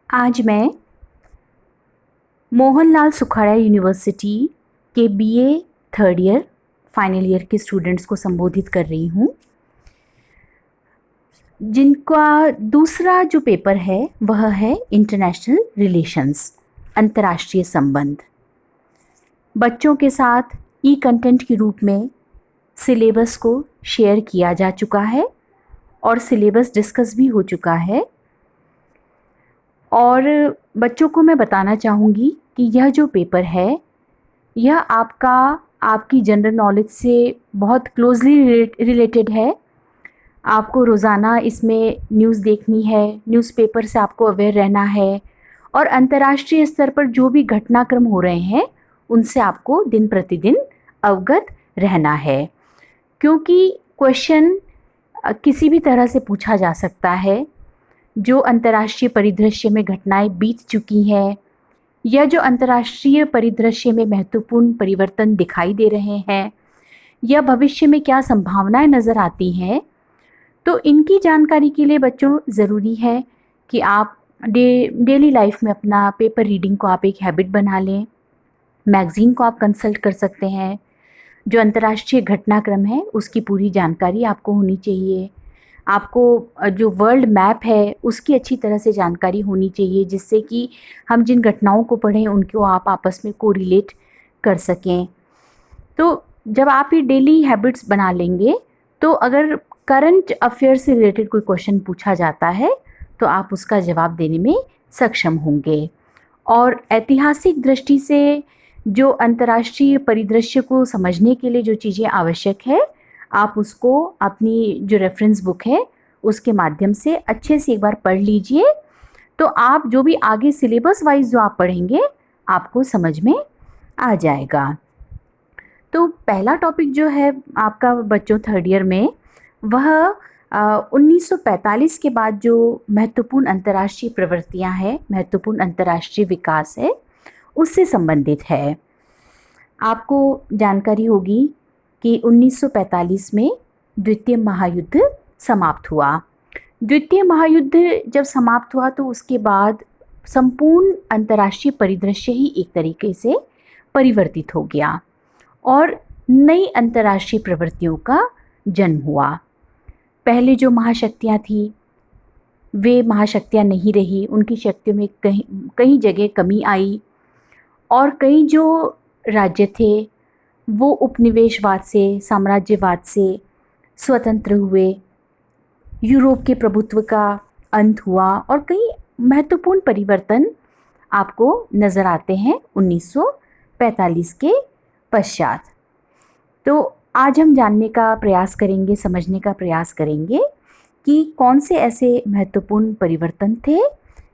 आज मैं मोहनलाल सुखाड़ा यूनिवर्सिटी के BA third year final year के स्टूडेंट्स को संबोधित कर रही हूँ, जिनका दूसरा जो पेपर है वह है इंटरनेशनल रिलेशंस, अंतर्राष्ट्रीय संबंध। बच्चों के साथ ई कंटेंट के रूप में सिलेबस को शेयर किया जा चुका है और सिलेबस डिस्कस भी हो चुका है। और बच्चों को मैं बताना चाहूँगी कि यह जो पेपर है यह आपकी जनरल नॉलेज से बहुत क्लोजली रिलेटेड है। आपको रोज़ाना इसमें न्यूज़ देखनी है, न्यूज़पेपर से आपको अवेयर रहना है और अंतर्राष्ट्रीय स्तर पर जो भी घटनाक्रम हो रहे हैं उनसे आपको दिन प्रतिदिन अवगत रहना है, क्योंकि क्वेश्चन किसी भी तरह से पूछा जा सकता है। जो अंतर्राष्ट्रीय परिदृश्य में घटनाएं बीत चुकी हैं या जो अंतर्राष्ट्रीय परिदृश्य में महत्वपूर्ण परिवर्तन दिखाई दे रहे हैं या भविष्य में क्या संभावनाएं नज़र आती हैं, तो इनकी जानकारी के लिए बच्चों ज़रूरी है कि आप डेली लाइफ में अपना पेपर रीडिंग को आप एक हैबिट बना लें। मैगज़ीन को आप कंसल्ट कर सकते हैं। जो अंतर्राष्ट्रीय घटनाक्रम है उसकी पूरी जानकारी आपको होनी चाहिए। आपको जो वर्ल्ड मैप है उसकी अच्छी तरह से जानकारी होनी चाहिए, जिससे कि हम जिन घटनाओं को पढ़ें उनको आप आपस में कोरिलेट कर सकें। तो जब आप ये डेली हैबिट्स बना लेंगे तो अगर करंट अफेयर से रिलेटेड कोई क्वेश्चन पूछा जाता है तो आप उसका जवाब देने में सक्षम होंगे। और ऐतिहासिक दृष्टि से जो अंतर्राष्ट्रीय परिदृश्य को समझने के लिए जो चीज़ें आवश्यक है, आप उसको अपनी जो रेफरेंस बुक है उसके माध्यम से अच्छे से एक बार पढ़ लीजिए। तो आप जो भी आगे सिलेबस वाइज जो आप पढ़ेंगे आपको समझ में आ जाएगा। तो पहला टॉपिक जो है आपका बच्चों थर्ड ईयर में, वह 1945 के बाद जो महत्वपूर्ण अंतर्राष्ट्रीय प्रवृत्तियां हैं, महत्वपूर्ण अंतर्राष्ट्रीय विकास है, उससे संबंधित है। आपको जानकारी होगी कि 1945 में द्वितीय महायुद्ध समाप्त हुआ। द्वितीय महायुद्ध जब समाप्त हुआ तो उसके बाद संपूर्ण अंतर्राष्ट्रीय परिदृश्य ही एक तरीके से परिवर्तित हो गया और नई अंतर्राष्ट्रीय प्रवृत्तियों का जन्म हुआ। पहले जो महाशक्तियाँ थी वे महाशक्तियाँ नहीं रही, उनकी शक्तियों में कई जगह कमी आई और कई जो राज्य थे वो उपनिवेशवाद से, साम्राज्यवाद से स्वतंत्र हुए। यूरोप के प्रभुत्व का अंत हुआ और कई महत्वपूर्ण परिवर्तन आपको नज़र आते हैं 1945 के पश्चात। तो आज हम जानने का प्रयास करेंगे, समझने का प्रयास करेंगे कि कौन से ऐसे महत्वपूर्ण परिवर्तन थे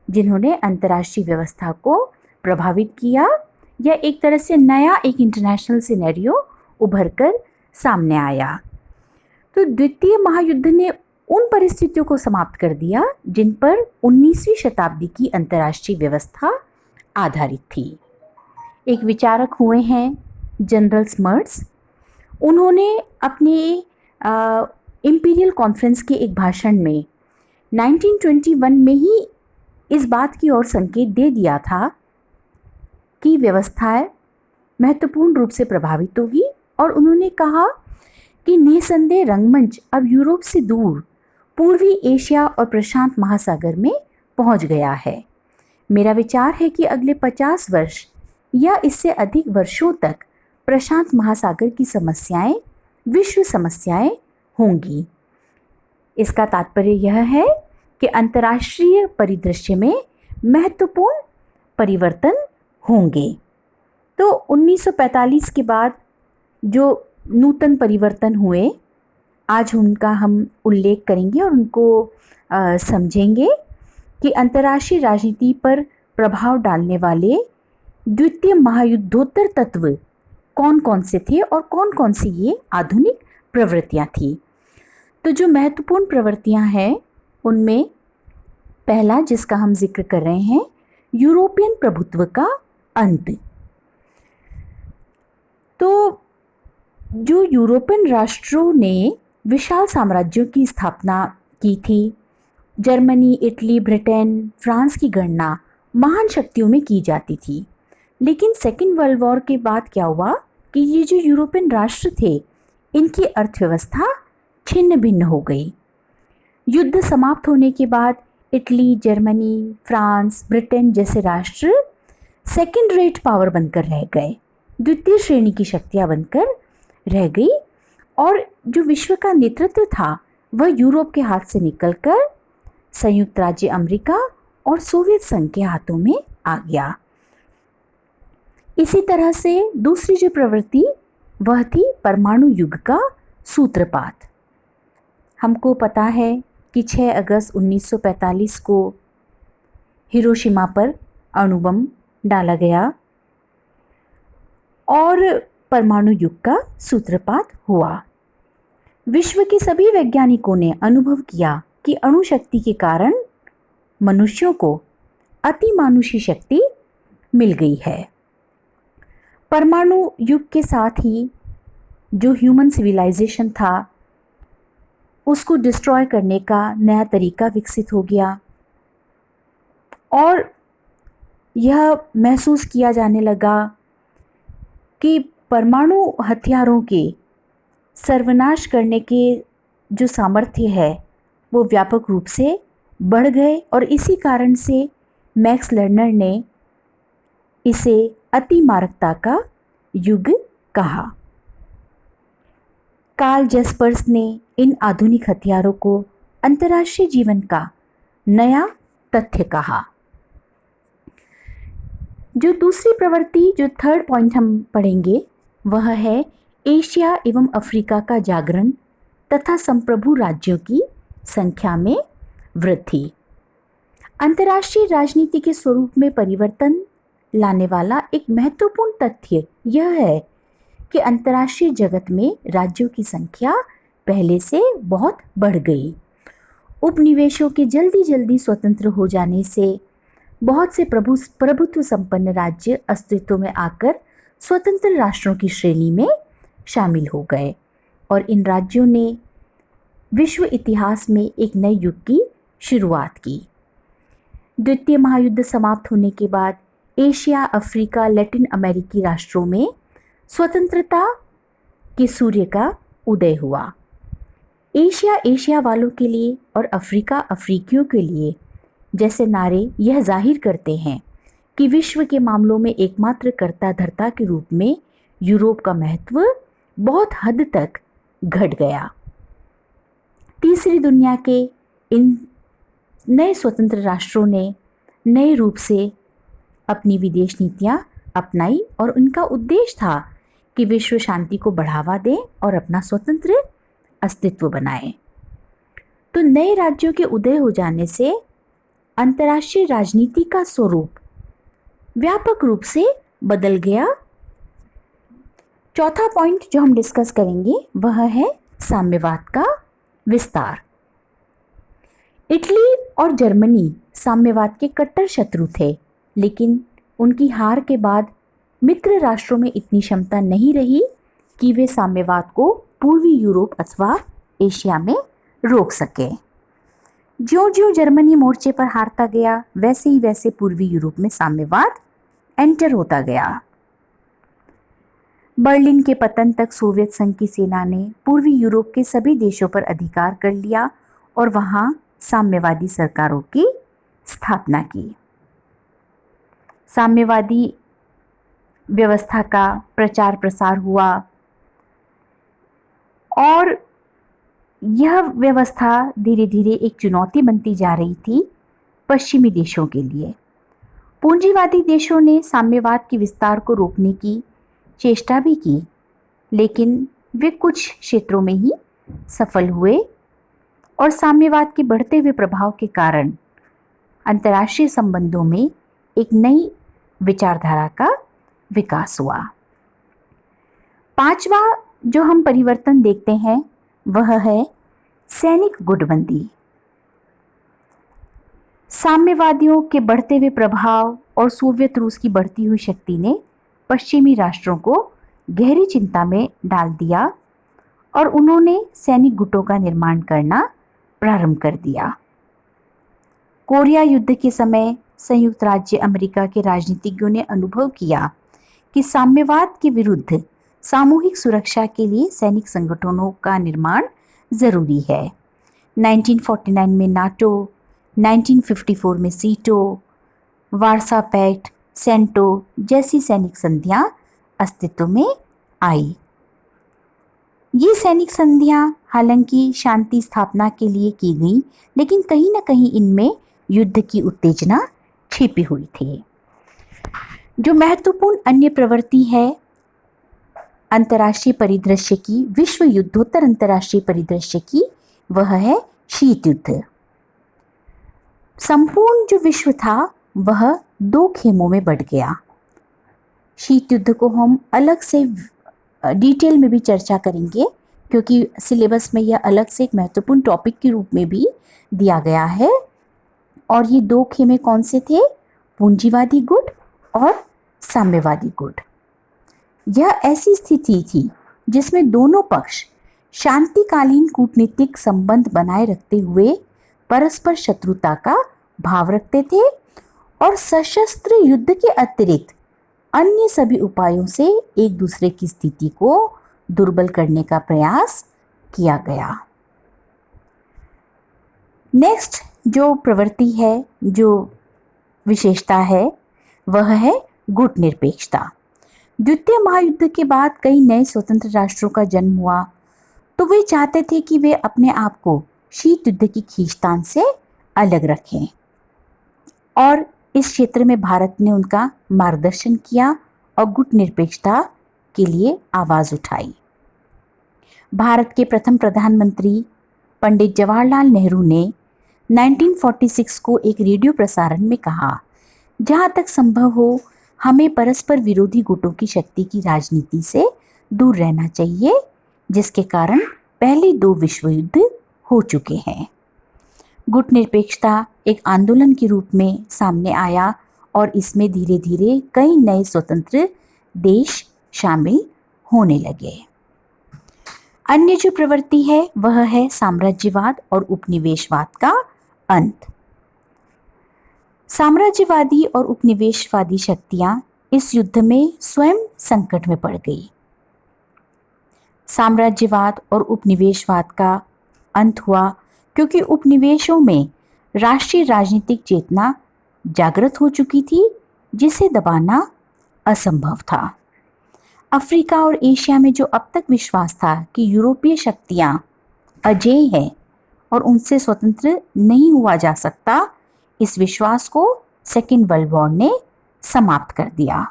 जिन्होंने अंतर्राष्ट्रीय व्यवस्था को प्रभावित किया या एक तरह से नया एक इंटरनेशनल सिनेरियो उभर कर सामने आया। तो द्वितीय महायुद्ध ने उन परिस्थितियों को समाप्त कर दिया जिन पर 19वीं शताब्दी की अंतर्राष्ट्रीय व्यवस्था आधारित थी। एक विचारक हुए हैं जनरल स्मर्ट्स। उन्होंने अपने इंपीरियल कॉन्फ्रेंस के एक भाषण में 1921 में ही इस बात की ओर संकेत दे दिया था कि व्यवस्थाएं महत्वपूर्ण रूप से प्रभावित होगी और उन्होंने कहा कि निसंदेह रंगमंच अब यूरोप से दूर पूर्वी एशिया और प्रशांत महासागर में पहुंच गया है। मेरा विचार है कि अगले 50 वर्ष या इससे अधिक वर्षों तक प्रशांत महासागर की समस्याएं विश्व समस्याएं होंगी। इसका तात्पर्य यह है कि अंतर्राष्ट्रीय परिदृश्य में महत्वपूर्ण परिवर्तन होंगे। तो 1945 के बाद जो नूतन परिवर्तन हुए, आज उनका हम उल्लेख करेंगे और उनको समझेंगे कि अंतर्राष्ट्रीय राजनीति पर प्रभाव डालने वाले द्वितीय महायुद्धोत्तर तत्व कौन कौन से थे और कौन कौन सी ये आधुनिक प्रवृत्तियां थी। तो जो महत्वपूर्ण प्रवृत्तियां हैं उनमें पहला जिसका हम जिक्र कर रहे हैं, यूरोपियन प्रभुत्व का अंत। तो जो यूरोपियन राष्ट्रों ने विशाल साम्राज्यों की स्थापना की थी जर्मनी, इटली, ब्रिटेन, फ्रांस की गणना महान शक्तियों में की जाती थी। लेकिन सेकेंड वर्ल्ड वॉर के बाद क्या हुआ कि ये जो यूरोपियन राष्ट्र थे, इनकी अर्थव्यवस्था छिन्न भिन्न हो गई। युद्ध समाप्त होने के बाद इटली, जर्मनी, फ्रांस, ब्रिटेन जैसे राष्ट्र सेकेंड रेट पावर बनकर रह गए, द्वितीय श्रेणी की शक्तियां बनकर रह गई, और जो विश्व का नेतृत्व था वह यूरोप के हाथ से निकलकर संयुक्त राज्य अमेरिका और सोवियत संघ के हाथों में आ गया। इसी तरह से दूसरी जो प्रवृत्ति वह थी परमाणु युग का सूत्रपात। हमको पता है कि 6 अगस्त 1945 को हिरोशिमा पर अणुबम डाला गया और परमाणु युग का सूत्रपात हुआ। विश्व के सभी वैज्ञानिकों ने अनुभव किया कि अणु शक्ति के कारण मनुष्यों को अतिमानुषी शक्ति मिल गई है। परमाणु युग के साथ ही जो ह्यूमन सिविलाइजेशन था उसको डिस्ट्रॉय करने का नया तरीका विकसित हो गया और यह महसूस किया जाने लगा कि परमाणु हथियारों के सर्वनाश करने के जो सामर्थ्य है वो व्यापक रूप से बढ़ गए, और इसी कारण से मैक्स लर्नर ने इसे अतिमारकता का युग कहा। कार्ल जेस्पर्स ने इन आधुनिक हथियारों को अंतर्राष्ट्रीय जीवन का नया तथ्य कहा। जो दूसरी प्रवृत्ति, जो थर्ड पॉइंट हम पढ़ेंगे वह है एशिया एवं अफ्रीका का जागरण तथा संप्रभु राज्यों की संख्या में वृद्धि। अंतर्राष्ट्रीय राजनीति के स्वरूप में परिवर्तन लाने वाला एक महत्वपूर्ण तथ्य यह है कि अंतर्राष्ट्रीय जगत में राज्यों की संख्या पहले से बहुत बढ़ गई। उपनिवेशों के जल्दी जल्दी स्वतंत्र हो जाने से बहुत से प्रभुत्व संपन्न राज्य अस्तित्व में आकर स्वतंत्र राष्ट्रों की श्रेणी में शामिल हो गए, और इन राज्यों ने विश्व इतिहास में एक नए युग की शुरुआत की। द्वितीय महायुद्ध समाप्त होने के बाद एशिया, अफ्रीका, लैटिन अमेरिकी राष्ट्रों में स्वतंत्रता के सूर्य का उदय हुआ। एशिया एशिया वालों के लिए और अफ्रीका अफ्रीकियों के लिए जैसे नारे यह जाहिर करते हैं कि विश्व के मामलों में एकमात्र कर्ता धर्ता के रूप में यूरोप का महत्व बहुत हद तक घट गया। तीसरी दुनिया के इन नए स्वतंत्र राष्ट्रों ने नए रूप से अपनी विदेश नीतियां अपनाई, और उनका उद्देश्य था कि विश्व शांति को बढ़ावा दें और अपना स्वतंत्र अस्तित्व बनाएं। तो नए राज्यों के उदय हो जाने से अंतर्राष्ट्रीय राजनीति का स्वरूप व्यापक रूप से बदल गया। चौथा पॉइंट जो हम डिस्कस करेंगे वह है साम्यवाद का विस्तार। इटली और जर्मनी साम्यवाद के कट्टर शत्रु थे, लेकिन उनकी हार के बाद मित्र राष्ट्रों में इतनी क्षमता नहीं रही कि वे साम्यवाद को पूर्वी यूरोप अथवा एशिया में रोक सके। ज्यों ज्यों जर्मनी मोर्चे पर हारता गया वैसे ही वैसे पूर्वी यूरोप में साम्यवाद एंटर होता गया। बर्लिन के पतन तक सोवियत संघ की सेना ने पूर्वी यूरोप के सभी देशों पर अधिकार कर लिया और वहां साम्यवादी सरकारों की स्थापना की। साम्यवादी व्यवस्था का प्रचार प्रसार हुआ और यह व्यवस्था धीरे धीरे एक चुनौती बनती जा रही थी पश्चिमी देशों के लिए। पूंजीवादी देशों ने साम्यवाद के विस्तार को रोकने की चेष्टा भी की, लेकिन वे कुछ क्षेत्रों में ही सफल हुए और साम्यवाद के बढ़ते हुए प्रभाव के कारण अंतर्राष्ट्रीय संबंधों में एक नई विचारधारा का विकास हुआ। पांचवा जो हम परिवर्तन देखते हैं वह है सैनिक गुटबंदी। साम्यवादियों के बढ़ते हुए प्रभाव और सोवियत रूस की बढ़ती हुई शक्ति ने पश्चिमी राष्ट्रों को गहरी चिंता में डाल दिया और उन्होंने सैनिक गुटों का निर्माण करना प्रारंभ कर दिया। कोरिया युद्ध के समय संयुक्त राज्य अमेरिका के राजनीतिज्ञों ने अनुभव किया कि साम्यवाद के विरुद्ध सामूहिक सुरक्षा के लिए सैनिक संगठनों का निर्माण जरूरी है। 1949 में नाटो, 1954 में सीटो, वार्सा पैक्ट, सेंटो जैसी सैनिक संधियां अस्तित्व में आई। ये सैनिक संधियां हालांकि शांति स्थापना के लिए की गई, लेकिन कहीं ना कहीं इनमें युद्ध की उत्तेजना छिपी हुई थी। जो महत्वपूर्ण अन्य प्रवृत्ति है अंतर्राष्ट्रीय परिदृश्य की, विश्व युद्धोत्तर अंतर्राष्ट्रीय परिदृश्य की, वह है शीत युद्ध। संपूर्ण जो विश्व था वह दो खेमों में बंट गया। शीत युद्ध को हम अलग से डिटेल में भी चर्चा करेंगे, क्योंकि सिलेबस में यह अलग से एक महत्वपूर्ण टॉपिक के रूप में भी दिया गया है। और ये दो खेमे कौन से थे? पूंजीवादी गुट और साम्यवादी गुट। यह ऐसी स्थिति थी जिसमें दोनों पक्ष शांतिकालीन कूटनीतिक संबंध बनाए रखते हुए परस्पर शत्रुता का भाव रखते थे और सशस्त्र युद्ध के अतिरिक्त अन्य सभी उपायों से एक दूसरे की स्थिति को दुर्बल करने का प्रयास किया गया। नेक्स्ट जो प्रवृत्ति है, जो विशेषता है, वह है गुट निरपेक्षता। द्वितीय महायुद्ध के बाद कई नए स्वतंत्र राष्ट्रों का जन्म हुआ, तो वे चाहते थे कि वे अपने आप को शीत युद्ध की खींचतान से अलग रखें, और इस क्षेत्र में भारत ने उनका मार्गदर्शन किया और गुट निरपेक्षता के लिए आवाज उठाई। भारत के प्रथम प्रधानमंत्री पंडित जवाहरलाल नेहरू ने 1946 को एक रेडियो प्रसारण में कहा, जहां तक संभव हो हमें परस्पर विरोधी गुटों की शक्ति की राजनीति से दूर रहना चाहिए, जिसके कारण पहले दो विश्व युद्ध हो चुके हैं। गुट निरपेक्षता एक आंदोलन के रूप में सामने आया और इसमें धीरे धीरे कई नए स्वतंत्र देश शामिल होने लगे। अन्य जो प्रवृत्ति है वह है साम्राज्यवाद और उपनिवेशवाद का अंत। साम्राज्यवादी और उपनिवेशवादी शक्तियां इस युद्ध में स्वयं संकट में पड़ गई। साम्राज्यवाद और उपनिवेशवाद का अंत हुआ क्योंकि उपनिवेशों में राष्ट्रीय राजनीतिक चेतना जागृत हो चुकी थी, जिसे दबाना असंभव था। अफ्रीका और एशिया में जो अब तक विश्वास था कि यूरोपीय शक्तियां अजेय हैं और उनसे स्वतंत्र नहीं हुआ जा सकता, इस विश्वास को सेकेंड वर्ल्ड वॉर ने समाप्त कर दिया।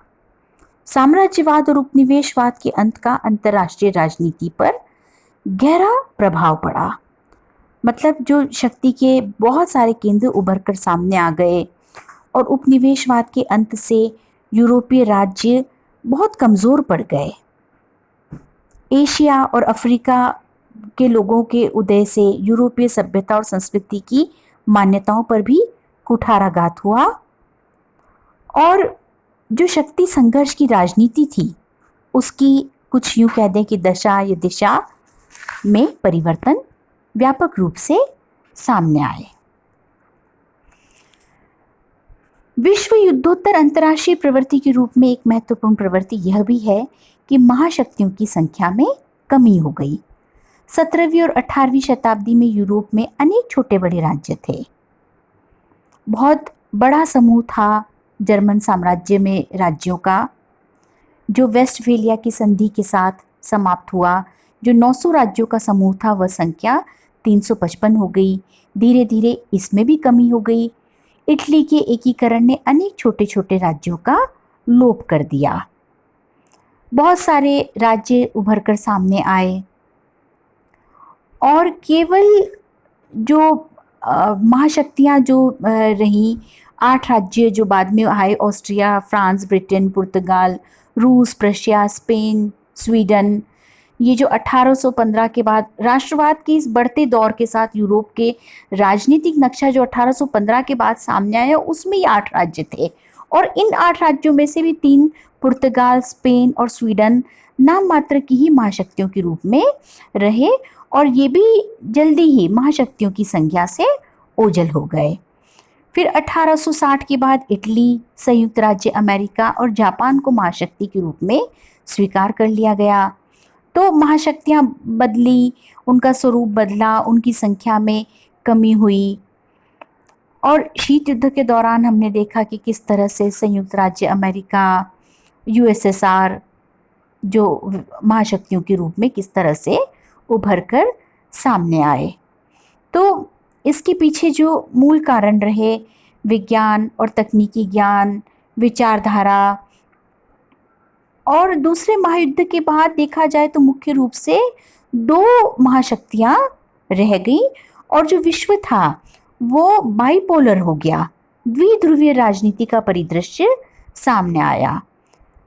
साम्राज्यवाद और उपनिवेशवाद के अंत का अंतर्राष्ट्रीय राजनीति पर गहरा प्रभाव पड़ा। मतलब जो शक्ति के बहुत सारे केंद्र उभर कर सामने आ गए और उपनिवेशवाद के अंत से यूरोपीय राज्य बहुत कमज़ोर पड़ गए। एशिया और अफ्रीका के लोगों के उदय से यूरोपीय सभ्यता और संस्कृति की मान्यताओं पर भी कुठाराघात हुआ और जो शक्ति संघर्ष की राजनीति थी उसकी कुछ यूं कह दें कि दशा या दिशा में परिवर्तन व्यापक रूप से सामने आए। विश्व युद्धोत्तर अंतर्राष्ट्रीय प्रवृत्ति के रूप में एक महत्वपूर्ण प्रवृत्ति यह भी है कि महाशक्तियों की संख्या में कमी हो गई। 17वीं और 18वीं शताब्दी में यूरोप में अनेक छोटे बड़े राज्य थे। बहुत बड़ा समूह था जर्मन साम्राज्य में राज्यों का, जो वेस्टफेलिया की संधि के साथ समाप्त हुआ। जो 900 राज्यों का समूह था वह संख्या 355 हो गई। धीरे धीरे इसमें भी कमी हो गई। इटली के एकीकरण ने अनेक छोटे छोटे राज्यों का लोप कर दिया। बहुत सारे राज्य उभर कर सामने आए और केवल जो महाशक्तियां जो रहीं, 8 राज्य जो बाद में आए, ऑस्ट्रिया, फ्रांस, ब्रिटेन, पुर्तगाल, रूस, प्रशिया, स्पेन, स्वीडन, ये जो 1815 के बाद राष्ट्रवाद के इस बढ़ते दौर के साथ यूरोप के राजनीतिक नक्शा जो 1815 के बाद सामने आया, उसमें ये 8 राज्य थे और इन 8 राज्यों में से भी 3 पुर्तगाल, स्पेन और स्वीडन नाम मात्र की ही महाशक्तियों के रूप में रहे और ये भी जल्दी ही महाशक्तियों की संज्ञा से ओझल हो गए। फिर 1860 के बाद इटली, संयुक्त राज्य अमेरिका और जापान को महाशक्ति के रूप में स्वीकार कर लिया गया। तो महाशक्तियाँ बदली, उनका स्वरूप बदला, उनकी संख्या में कमी हुई। और शीत युद्ध के दौरान हमने देखा कि किस तरह से संयुक्त राज्य अमेरिका, यूएसएसआर जो महाशक्तियों के रूप में किस तरह से उभर कर सामने आए। तो इसके पीछे जो मूल कारण रहे, विज्ञान और तकनीकी ज्ञान, विचारधारा, और दूसरे महायुद्ध के बाद देखा जाए तो मुख्य रूप से दो महाशक्तियां रह गई और जो विश्व था वो बाइपोलर हो गया। द्विध्रुवीय राजनीति का परिदृश्य सामने आया,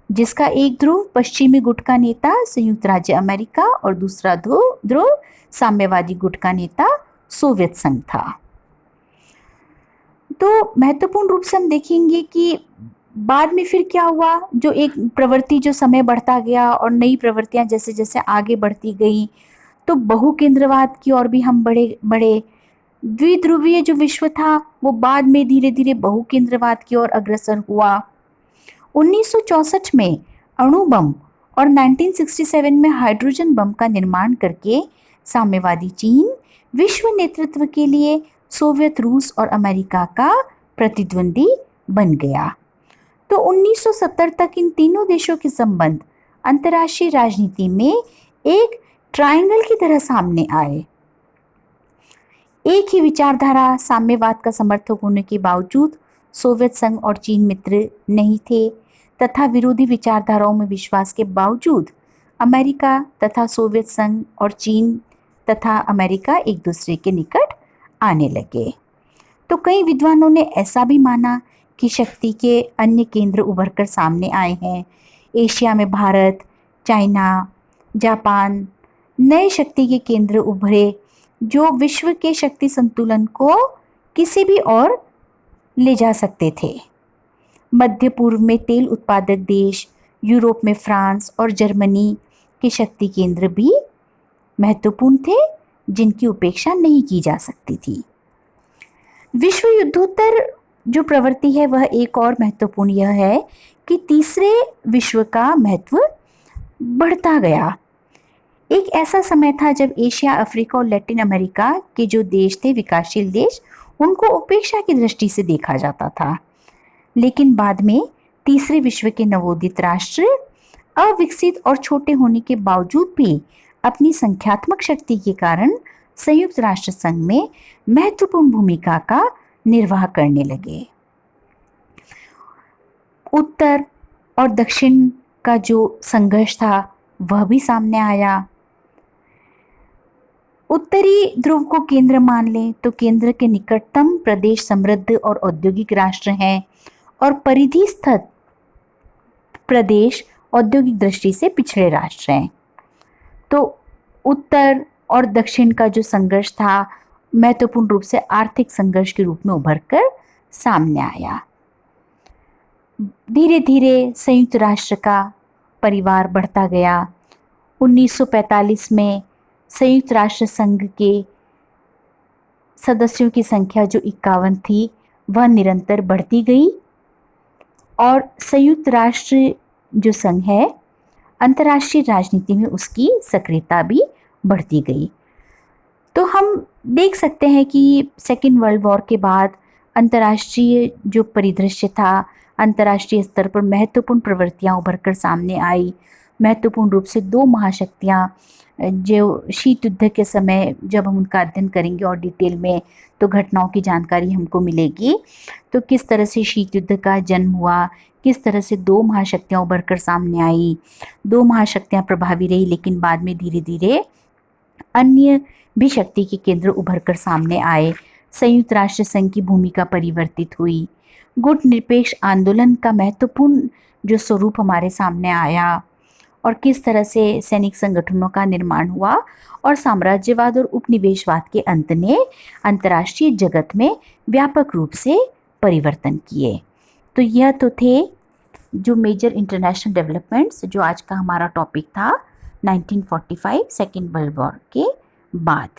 जिसका एक ध्रुव पश्चिमी गुट का नेता संयुक्त राज्य अमेरिका और दूसरा ध्रुव साम्यवादी गुट का नेता सोवियत संघ था। तो महत्वपूर्ण रूप से हम देखेंगे कि बाद में फिर क्या हुआ, जो एक प्रवृत्ति जो समय बढ़ता गया और नई प्रवृत्तियां जैसे जैसे आगे बढ़ती गई, तो बहुकेंद्रवाद की ओर भी हम बढ़े। द्विध्रुवीय जो विश्व था वो बाद में धीरे धीरे बहुकेंद्रवाद की ओर अग्रसर हुआ। 1964 में अणु बम और 1967 में हाइड्रोजन बम का निर्माण करके साम्यवादी चीन विश्व नेतृत्व के लिए सोवियत रूस और अमेरिका का प्रतिद्वंदी बन गया। तो 1970 तक इन तीनों देशों के संबंध अंतर्राष्ट्रीय राजनीति में एक ट्रायंगल की तरह सामने आए। एक ही विचारधारा, साम्यवाद का समर्थक होने के बावजूद सोवियत संघ और चीन मित्र नहीं थे, तथा विरोधी विचारधाराओं में विश्वास के बावजूद अमेरिका तथा सोवियत संघ और चीन तथा अमेरिका एक दूसरे के निकट आने लगे। तो कई विद्वानों ने ऐसा भी माना कि शक्ति के अन्य केंद्र उभर कर सामने आए हैं। एशिया में भारत, चाइना, जापान नए शक्ति के केंद्र उभरे, जो विश्व के शक्ति संतुलन को किसी भी ओर ले जा सकते थे। मध्य पूर्व में तेल उत्पादक देश, यूरोप में फ्रांस और जर्मनी के शक्ति केंद्र भी महत्वपूर्ण थे, जिनकी उपेक्षा नहीं की जा सकती थी। विश्व युद्धोत्तर जो प्रवृत्ति है वह एक और महत्वपूर्ण यह है कि तीसरे विश्व का महत्व बढ़ता गया। एक ऐसा समय था जब एशिया, अफ्रीका और लैटिन अमेरिका के जो देश थे, विकासशील देश, उनको उपेक्षा की दृष्टि से देखा जाता था। लेकिन बाद में तीसरे विश्व के नवोदित राष्ट्र अविकसित और छोटे होने के बावजूद भी अपनी संख्यात्मक शक्ति के कारण संयुक्त राष्ट्र संघ में महत्वपूर्ण भूमिका का निर्वाह करने लगे। उत्तर और दक्षिण का जो संघर्ष था वह भी सामने आया। उत्तरी ध्रुव को केंद्र मान लें तो केंद्र के निकटतम प्रदेश समृद्ध और औद्योगिक राष्ट्र हैं और परिधि स्थित प्रदेश औद्योगिक दृष्टि से पिछड़े राष्ट्र हैं। तो उत्तर और दक्षिण का जो संघर्ष था महत्वपूर्ण रूप से आर्थिक संघर्ष के रूप में उभर कर सामने आया। धीरे धीरे संयुक्त राष्ट्र का परिवार बढ़ता गया। 1945 में संयुक्त राष्ट्र संघ के सदस्यों की संख्या जो 51 थी वह निरंतर बढ़ती गई और संयुक्त राष्ट्र जो संघ है अंतर्राष्ट्रीय राजनीति में उसकी सक्रियता भी बढ़ती गई। तो हम देख सकते हैं कि सेकेंड वर्ल्ड वॉर के बाद अंतर्राष्ट्रीय जो परिदृश्य था, अंतर्राष्ट्रीय स्तर पर महत्वपूर्ण प्रवृत्तियां उभर कर सामने आई। महत्वपूर्ण रूप से दो महाशक्तियां जो शीत युद्ध के समय जब हम उनका अध्ययन करेंगे और डिटेल में तो घटनाओं की जानकारी हमको मिलेगी। तो किस तरह से शीत युद्ध का जन्म हुआ, किस तरह से दो महाशक्तियां उभर कर सामने आई। दो महाशक्तियां प्रभावी रही, लेकिन बाद में धीरे धीरे अन्य भी शक्ति के केंद्र उभर कर सामने आए। संयुक्त राष्ट्र संघ की भूमिका परिवर्तित हुई। गुट निरपेक्ष आंदोलन का महत्वपूर्ण जो स्वरूप हमारे सामने आया और किस तरह से सैनिक संगठनों का निर्माण हुआ और साम्राज्यवाद और उपनिवेशवाद के अंत ने अंतर्राष्ट्रीय जगत में व्यापक रूप से परिवर्तन किए। तो यह तो थे जो मेजर इंटरनेशनल डेवलपमेंट्स जो आज का हमारा टॉपिक था 1945 सेकेंड वर्ल्ड वॉर के बाद।